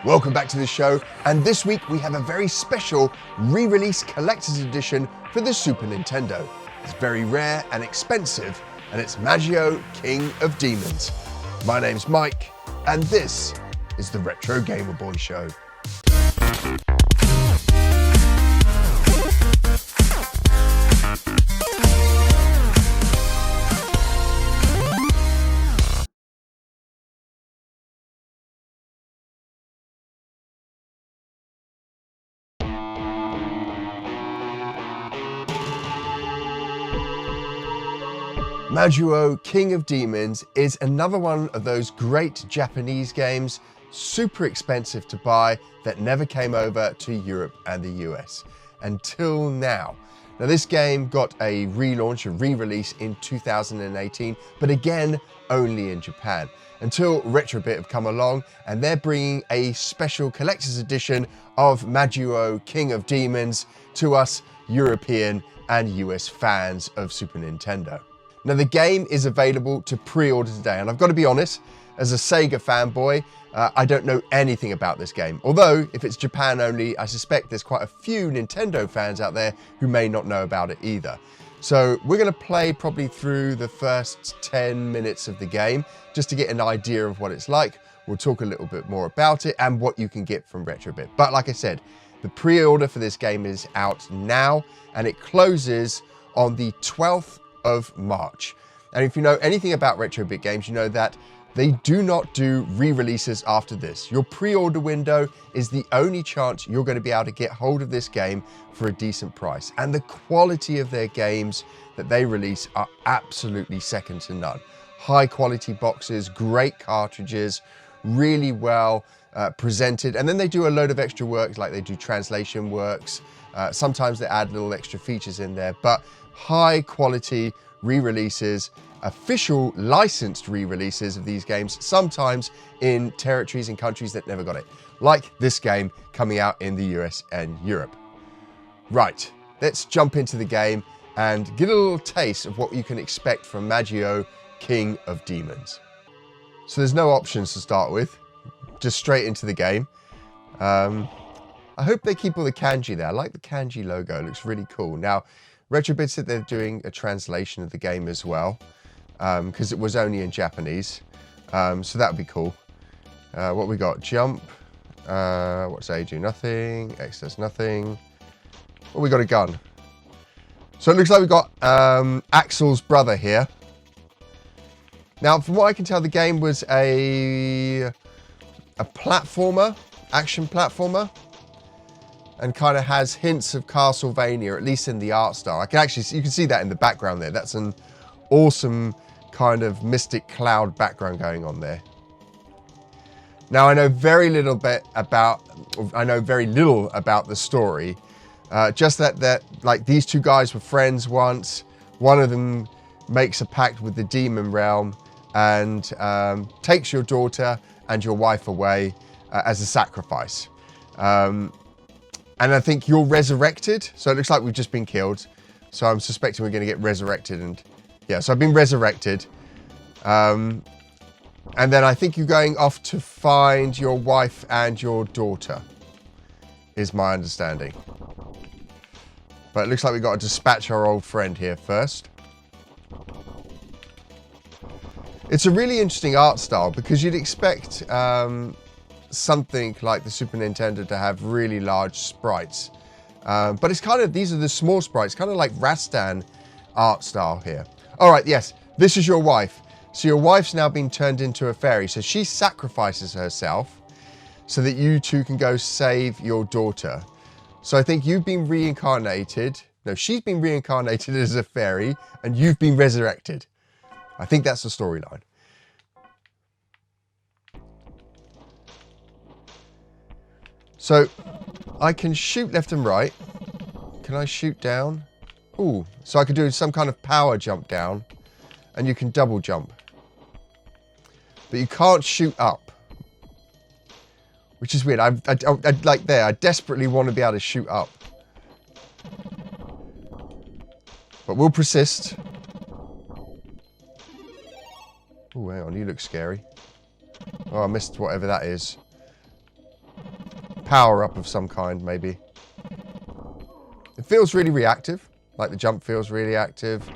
Welcome back to the show, and this week we have a very special re-release collector's edition for the Super Nintendo. It's very rare and expensive, and it's Majyuo King of Demons. My name's Mike, and this is the Retro Gamer Boy Show. Majyuo King of Demons is another one of those great Japanese games, super expensive to buy, that never came over to Europe and the US until now. Now this game got a relaunch, a re-release in 2018, but again only in Japan, until redistribute have come along and they're bringing a special collector's edition of Majyuo King of Demons to us European and US fans of Super Nintendo. Now the game is available to pre-order today, and I've got to be honest, as a Sega fanboy, I don't know anything about this game. Although, if it's Japan only, I suspect there's quite a few Nintendo fans out there who may not know about it either. So we're going to play probably through the first 10 minutes of the game, just to get an idea of what it's like. We'll talk a little bit more about it and what you can get from redistribute. But like I said, the pre-order for this game is out now, and it closes on the 12th of March. And if you know anything about redistribute games, you know that they do not do re-releases after this. Your pre-order window is the only chance you're going to be able to get hold of this game for a decent price. And the quality of their games that they release are absolutely second to none. High quality boxes, great cartridges, really well presented. And then they do a load of extra work, like they do translation works. Sometimes they add little extra features in there, but high quality re-releases, official licensed re-releases of these games, sometimes in territories and countries that never got it, like this game coming out in the US and Europe. Right, let's jump into the game and get a little taste of what you can expect from Majyuo King of Demons. So there's no options to start with, just straight into the game. I hope they keep all the kanji there. I like the kanji logo, it looks really cool. Now, redistribute said they're doing a translation of the game as well, because it was only in Japanese, so that would be cool. What we got? Jump. What's A do? Nothing. X does nothing. Well, we got a gun. So it looks like we got Axel's brother here. Now, from what I can tell, the game was a platformer, action platformer, and kind of has hints of Castlevania, at least in the art style. I can actually see, you can see that in the background there. That's an awesome kind of mystic cloud background going on there. Now, I know very little about the story. Just that like these two guys were friends once. One of them makes a pact with the demon realm and takes your daughter and your wife away as a sacrifice. And I think you're resurrected. So it looks like we've just been killed. So I'm suspecting we're going to get resurrected. And yeah, so I've been resurrected. And then I think you're going off to find your wife and your daughter, is my understanding. But it looks like we've got to dispatch our old friend here first. It's a really interesting art style because you'd expect something like the Super Nintendo to have really large sprites. But it's kind of, these are the small sprites, kind of like Rastan art style here. All right, yes, this is your wife. So your wife's now been turned into a fairy. So she sacrifices herself so that you two can go save your daughter. So I think you've been reincarnated. No, she's been reincarnated as a fairy and you've been resurrected. I think that's the storyline. So I can shoot left and right. Can I shoot down? Ooh, so I could do some kind of power jump down, and you can double jump. But you can't shoot up, which is weird. I'd like there, I desperately want to be able to shoot up. But we'll persist. Oh, hang on, you look scary. Oh, I missed whatever that is. power-up of some kind, maybe. It feels really reactive, like the jump feels really active.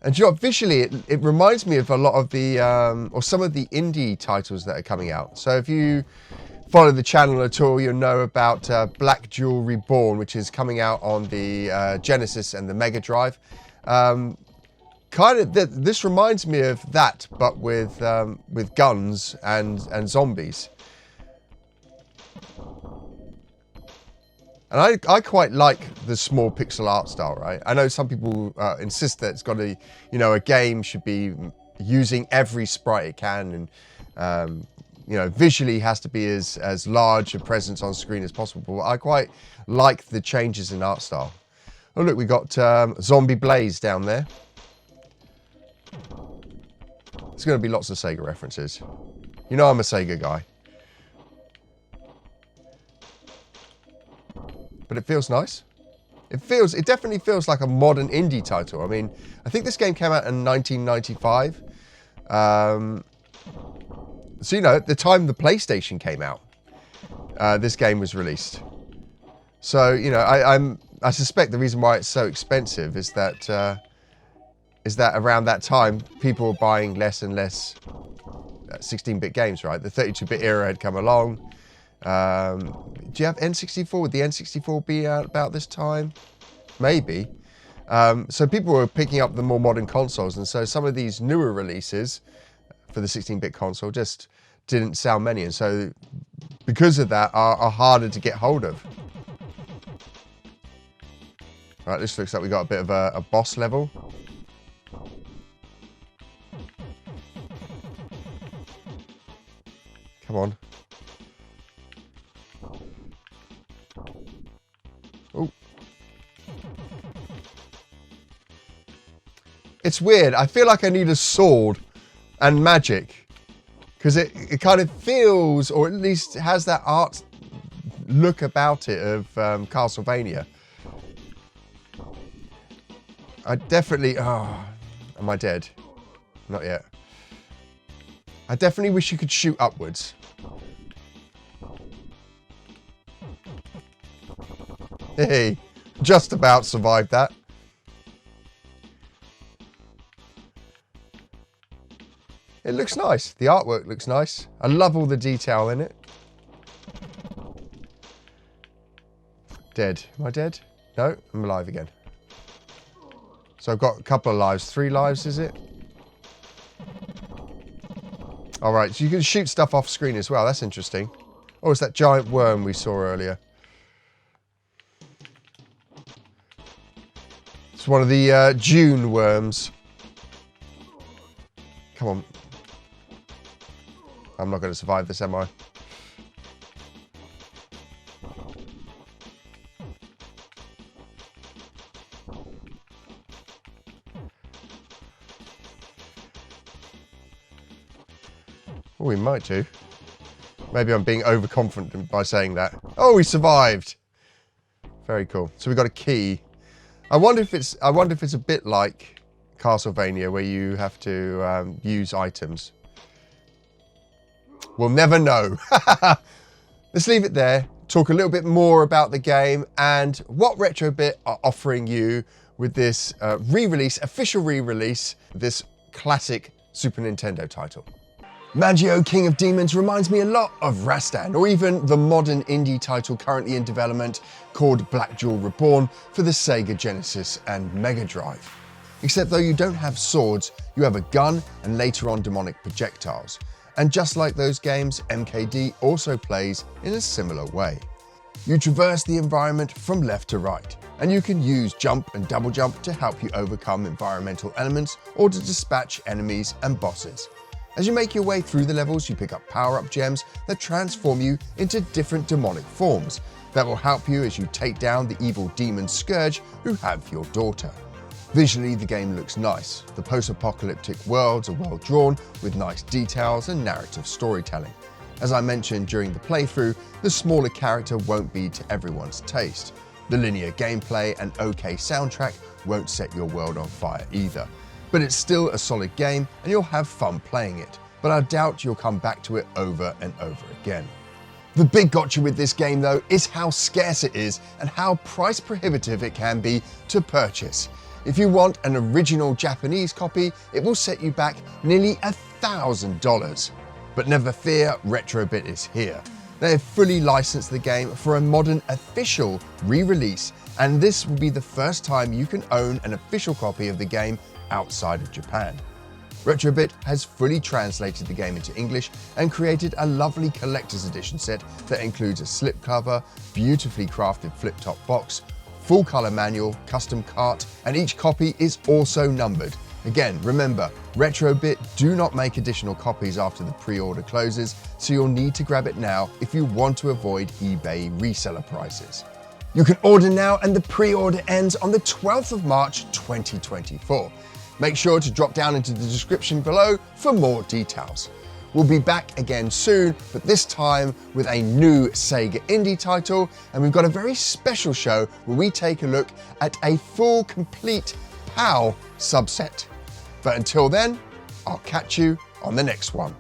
And you know, visually, it reminds me of a lot of the, or some of the indie titles that are coming out. So if you follow the channel at all, you'll know about 𝗵𝗺𝗃𝗃, which is coming out on the Genesis and the Mega Drive. This reminds me of that, but with guns and zombies. And I quite like the small pixel art style, right? I know some people insist that it's got to, you know, a game should be using every sprite it can, and you know, visually has to be as large a presence on screen as possible. But I quite like the changes in art style. Oh look, we got Zombie Blaze down there. There's going to be lots of Sega references. You know I'm a Sega guy. But it feels nice. It definitely feels like a modern indie title. I mean, I think this game came out in 1995. So, you know, at the time the PlayStation came out, this game was released. So, you know, I suspect the reason why it's so expensive is that around that time, people were buying less and less 16-bit games, right? The 32-bit era had come along. Do you have N64? Would the N64 be out about this time? Maybe. So people were picking up the more modern consoles, and so some of these newer releases for the 16-bit console just didn't sell many, and so because of that are harder to get hold of. Right, this looks like we got a bit of a boss level. Come on. Oh. It's weird. I feel like I need a sword and magic, because it kind of feels, or at least has that art look about it of Castlevania. I definitely... Oh, am I dead? Not yet. I definitely wish you could shoot upwards. Hey, just about survived that. It looks nice. The artwork looks nice. I love all the detail in it. Dead. Am I dead? No, I'm alive again. So I've got a couple of lives. 3 lives, is it? All right, so you can shoot stuff off screen as well. That's interesting. Oh, it's that giant worm we saw earlier. It's one of the Dune worms. Come on. I'm not going to survive this, am I? Oh, we might do. Maybe I'm being overconfident by saying that. Oh, we survived. Very cool. So we got a key. I wonder if it's a bit like Castlevania, where you have to use items. We'll never know. Let's leave it there. Talk a little bit more about the game and what 𝗏𝗺𝗵 are offering you with this official re-release, this classic Super Nintendo title. Majyuo King of Demons reminds me a lot of Rastan, or even the modern indie title currently in development called 𝗵𝗺𝗵𝗺𝗃 for the Sega Genesis and Mega Drive. Except though you don't have swords, you have a gun and later on demonic projectiles. And just like those games, MKD also plays in a similar way. You traverse the environment from left to right, and you can use jump and double jump to help you overcome environmental elements or to dispatch enemies and bosses. As you make your way through the levels, you pick up power-up gems that transform you into different demonic forms that will help you as you take down the evil demon 𝗏𝗫𝗏 who have your daughter. Visually, the game looks nice. The post-apocalyptic worlds are well drawn with nice details and narrative storytelling. As I mentioned during the playthrough, the smaller character won't be to everyone's taste. The linear gameplay and OK soundtrack won't set your world on fire either. But it's still a solid game and you'll have fun playing it. but I doubt you'll come back to it over and over again. The big gotcha with this game though is how scarce it is and how price prohibitive it can be to purchase. If you want an original Japanese copy, it will set you back nearly $1,000. But never fear, Retrobit is here. They have fully licensed the game for a modern official re-release, and this will be the first time you can own an official copy of the game outside of Japan. Retrobit has fully translated the game into English and created a lovely collector's edition set that includes a slipcover, beautifully crafted flip-top box, full color manual, custom cart, and each copy is also numbered. Again, remember, Retrobit do not make additional copies after the pre-order closes, so you'll need to grab it now if you want to avoid eBay reseller prices. You can order now and the pre-order ends on the 12th of March 2024. Make sure to drop down into the description below for more details. We'll be back again soon, but this time with a new Sega indie title, and we've got a very special show where we take a look at a full, complete PAL subset. But until then, I'll catch you on the next one.